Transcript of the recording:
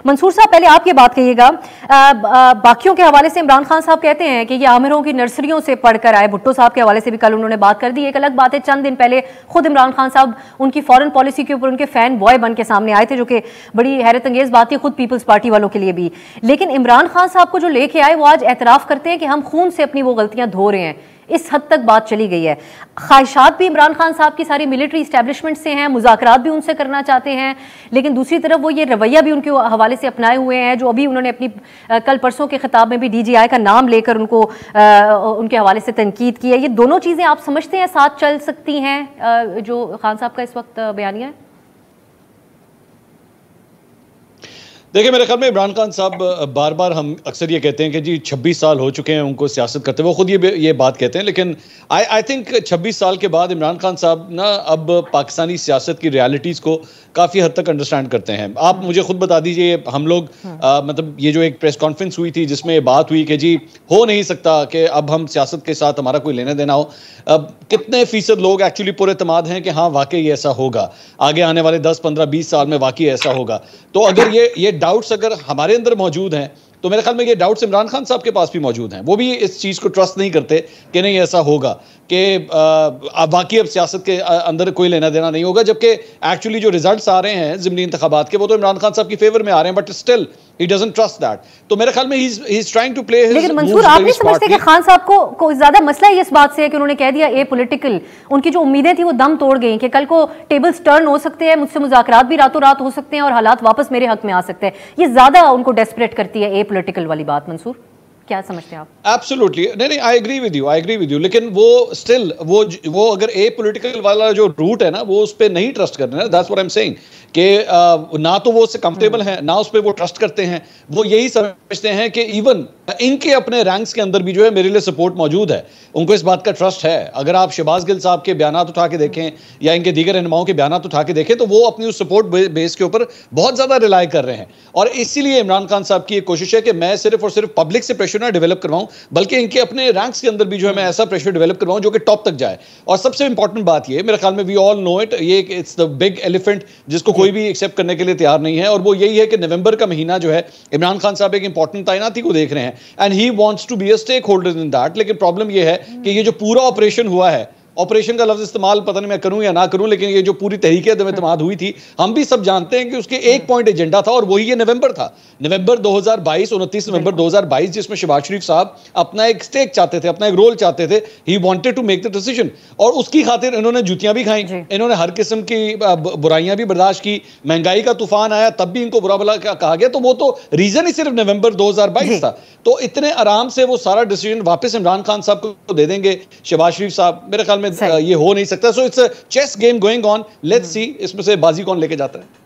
मंसूर साहब, पहले आप ये बात कहिएगा, बाकियों के हवाले से इमरान खान साहब कहते हैं कि ये आमिरों की नर्सरियों से पढ़कर आए। भुट्टो साहब के हवाले से भी कल उन्होंने बात कर दी। एक अलग बात है, चंद दिन पहले खुद इमरान खान साहब उनकी फॉरेन पॉलिसी के ऊपर उनके फैन बॉय बन के सामने आए थे, जो कि बड़ी हैरत अंगेज बात थी खुद पीपल्स पार्टी वालों के लिए भी। लेकिन इमरान खान साहब को जो लेके आए वो आज एतराफ करते हैं कि हम खून से अपनी वो गलतियां धो रहे हैं। इस हद तक बात चली गई है। ख्वाहिशात भी इमरान खान साहब की सारी मिलिट्री इस्टेब्लिशमेंट से हैं, मुज़ाकरात भी उनसे करना चाहते हैं, लेकिन दूसरी तरफ वो ये रवैया भी उनके हवाले से अपनाए हुए हैं, जो अभी उन्होंने अपनी कल परसों के खिताब में भी DGI का नाम लेकर उनको उनके हवाले से तनकीद की है। ये दोनों चीज़ें आप समझते हैं साथ चल सकती हैं जो खान साहब का इस वक्त बयानिया है? देखिए, मेरे ख्याल में इमरान खान साहब बार बार हम अक्सर ये कहते हैं कि जी 26 साल हो चुके हैं उनको सियासत करते हुए, वो खुद ये बात कहते हैं, लेकिन आई थिंक 26 साल के बाद इमरान खान साहब ना अब पाकिस्तानी सियासत की रियलिटीज़ को काफ़ी हद तक अंडरस्टैंड करते हैं। आप मुझे खुद बता दीजिए, हम लोग मतलब ये जो एक प्रेस कॉन्फ्रेंस हुई थी जिसमें बात हुई कि जी हो नहीं सकता कि अब हम सियासत के साथ हमारा कोई लेना देना हो, कितने फीसद लोग एक्चुअली पुरएतमाद हैं कि हाँ वाकई ऐसा होगा, आगे आने वाले 10, 15, 20 साल में वाकई ऐसा होगा। तो अगर ये डाउट्स अगर हमारे अंदर मौजूद हैं तो मेरे ख्याल में ये डाउट्स इमरान खान साहब के पास भी मौजूद हैं। वो भी इस चीज़ को ट्रस्ट नहीं करते कि नहीं ऐसा होगा कि बाकी अब सियासत के अंदर कोई लेना देना नहीं होगा, जबकि एक्चुअली जो रिजल्ट्स आ रहे हैं ज़िमनी इंतखाबात के वो तो इमरान खान साहब की फेवर में आ रहे हैं, but still he doesn't trust that. तो मेरे ख्याल में he is trying to play his. लेकिन मंसूर, आप नहीं समझते कि खान साहब को ज्यादा मसला इस बात से है कि उन्होंने कह दिया ए पॉलिटिकल, उनकी जो उम्मीदें थी वो दम तोड़ गई कि कल को टेबल्स टर्न हो सकते हैं, मुझसे मुज़ाकरात भी रातों रात हो सकते हैं और हालात वापस मेरे हक में आ सकते हैं। ये ज्यादा उनको डेस्परेट करती है ए पॉलिटिकल वाली बात। मंसूर, क्या समझते हैं आप? एब्सोल्युटली, नहीं, आई एग्री विद यू, लेकिन वो स्टिल वो अगर ए पॉलिटिकल वाला जो रूट है ना वो उस पर नहीं ट्रस्ट कर रहे हैं। That's what I am saying कि ना तो वो उससे कंफर्टेबल हैं, ना उस पर वो ट्रस्ट करते हैं। वो यही समझते हैं कि इवन इनके अपने रैंक्स के अंदर भी जो है मेरे लिए सपोर्ट मौजूद है, उनको इस बात का ट्रस्ट है। अगर आप शहबाज गिल साहब के बयानात उठा के देखें या इनके दीगर रहनुमाओं के बयानात उठा के देखें तो वो अपनी उस सपोर्ट बेस के ऊपर बहुत ज़्यादा रिलाई कर रहे हैं। और इसीलिए इमरान खान साहब की एक कोशिश है कि मैं सिर्फ और सिर्फ पब्लिक से प्रेशर ना डेवलप करवाऊं, बल्कि इनके अपने रैंक्स के अंदर भी जो है मैं ऐसा प्रेशर डेवलप करवाऊं जो कि टॉप तक जाए। और सबसे इंपॉर्टेंट बात ये मेरे ख्याल में, वी ऑल नो इट, ये इट्स द बिग एलिफेंट जिसको कोई भी एक्सेप्ट करने के लिए तैयार नहीं है, और वो यही है कि नवंबर का महीना जो है इमरान खान साहब एक इंपॉर्टेंट तैनाती को देख रहे हैं and he wants to be a stakeholder in that. लेकिन प्रॉब्लम ये है कि ये जो पूरा ऑपरेशन हुआ है, ऑपरेशन का लफ्ज इस्तेमाल पता नहीं मैं करूं या ना करूं, लेकिन ये जो पूरी तहरीक अदम-ए-इत्तेमाद हुई थी, हम भी सब जानते हैं कि उसके एक पॉइंट एजेंडा था और वही ये नवंबर था, नवंबर 2022, 29 नवंबर 2022, जिसमें शहबाज शरीफ साहब अपना एक स्टेक चाहते थे, अपना एक रोल चाहते थे। He wanted to make the decision, और उसकी खातिर इन्होंने जूतियां भी खाई, इन्होंने हर किस्म की बुराइयां भी बर्दाश्त की, महंगाई का तूफान आया तब भी इनको बुरा भला कहा गया। तो वो तो रीजन ही सिर्फ नवंबर 2022 था। तो इतने आराम से वो सारा डिसीजन वापस इमरान खान साहब को दे देंगे शहबाज शरीफ साहब, मेरे ख्याल में ये हो नहीं सकता। So it's a chess game going on, let's see इसमें से बाजी कौन लेके जाता है।